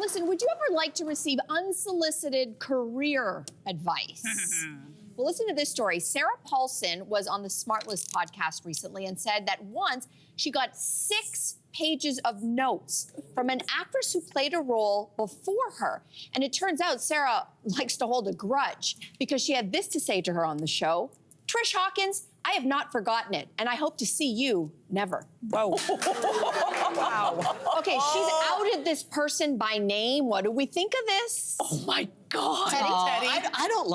listen, would you ever like to receive unsolicited career advice? Well, listen to this story. Sarah Paulson was on the Smartless podcast recently and said that once she got 6 pages of notes from an actress who played a role before her. And it turns out Sarah likes to hold a grudge because she had this to say to her on the show. Trish Hawkins, I have not forgotten it, and I hope to see you never. Whoa. Wow. Okay, she's outed this person by name. What do we think of this? Oh my God. Teddy?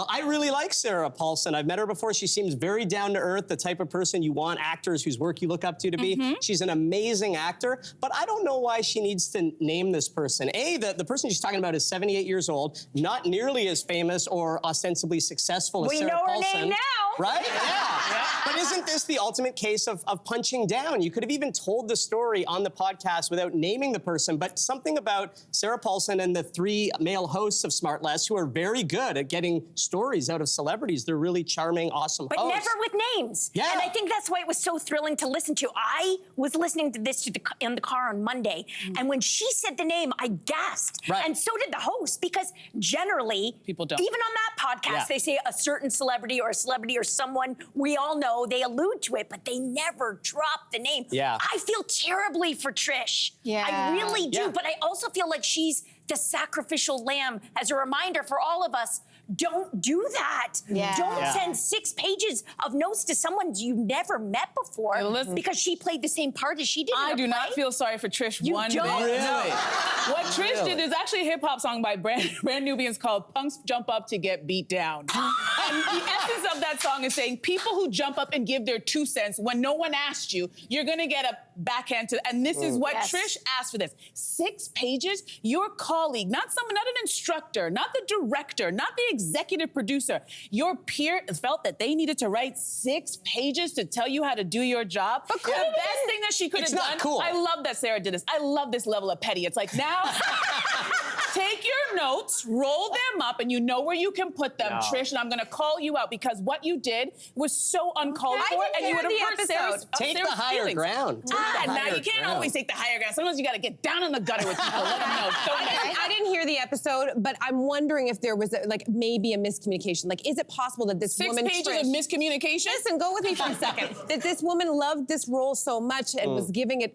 I really like Sarah Paulson. I've met her before. She seems very down to earth, the type of person you want actors whose work you look up to be. She's an amazing actor, but I don't know why she needs to name this person. The person she's talking about is 78 years old, not nearly as famous or ostensibly successful as Sarah Paulson. We know her name now. Right? Yeah. But isn't this the ultimate case of punching down? You could have even told the story on the podcast without naming the person, but something about Sarah Paulson and the 3 male hosts of Smartless who are very good at getting stories out of celebrities. They're really charming, awesome But hosts. never with names. Yeah. And I think that's why it was so thrilling to listen to. I was listening to this in the car on Monday, and when she said the name, I gasped. Right. And so did the host, because generally, people don't. Even on that podcast, they say a certain celebrity or someone we all know, they allude to it, but they never drop the name. Yeah. I feel terribly for Trish. Yeah. I really do, Yeah. but I also feel like she's the sacrificial lamb as a reminder for all of us. Don't do that. Yeah. Don't Yeah. send 6 pages of notes to someone you never met before because she played the same part as she did. I in a do not play. feel sorry for Trish You one bit. don't? Really? What Trish did is actually a hip-hop song by Brand Nubians called Punks Jump Up to Get Beat Down. And the essence of that song is saying people who jump up and give their 2 cents when no one asked you, you're gonna get a backhand to, and this is what Trish asked for this. 6 pages, your colleague, not an instructor, not the director, not the executive producer, your peer felt that they needed to write 6 pages to tell you how to do your job. But the best thing that she could have done, cool. I love that Sarah did this. I love this level of petty. It's like, now, take your notes, roll them up, and you know where you can put them, Trish, and I'm gonna call you out because what you did was so uncalled for, and you would have hurt Sarah's Take the higher feelings. ground. Now you can't always take the higher ground. Sometimes you gotta get down in the gutter with people, let them know. I didn't hear the episode, but I'm wondering if there was maybe a miscommunication. Like, is it possible that this 6 woman pages Trish, of miscommunication? Listen, go with me for a second. That this woman loved this role so much and was giving it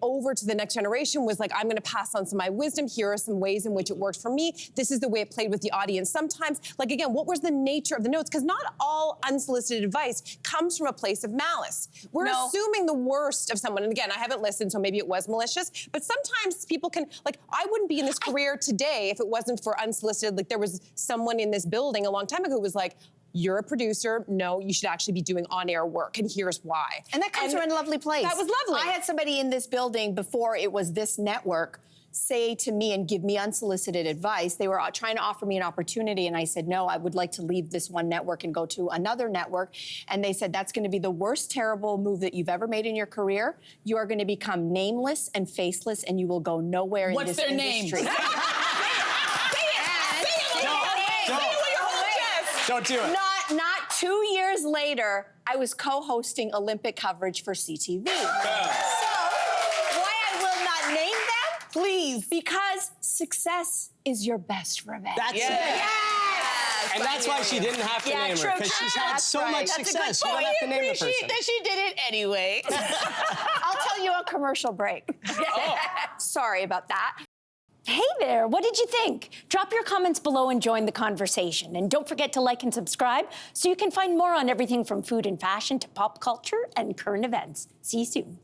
over to the next generation, was like, I'm gonna pass on some of my wisdom. Here are some ways in which it worked for me. This is the way it played with the audience. Sometimes, like again, what was the nature of the notes? Because not all unsolicited advice comes from a place of malice. We're assuming the worst of someone. And again, I haven't listened, so maybe it was malicious. But sometimes people can, like, I wouldn't be in this career today if it wasn't for unsolicited. Like, there was someone in this building a long time ago who was like, you're a producer. No, you should actually be doing on-air work, and here's why. And that comes from a lovely place. That was lovely. I had somebody in this building before it was this network say to me and give me unsolicited advice. They were trying to offer me an opportunity, and I said, no, I would like to leave this one network and go to another network. And they said, that's going to be the worst, terrible move that you've ever made in your career. You are going to become nameless and faceless, and you will go nowhere in this industry. What's their name? Don't do it. Not 2 years later, I was co-hosting Olympic coverage for CTV. So, why I will not name them? Please. Because success is your best revenge. That's it. Yes! And that's why she didn't have to name her, because she's had so much success. You don't have to name the person. That she did it anyway. I'll tell you a commercial break. Sorry about that. Hey there, what did you think? Drop your comments below and join the conversation. And don't forget to like and subscribe so you can find more on everything from food and fashion to pop culture and current events. See you soon.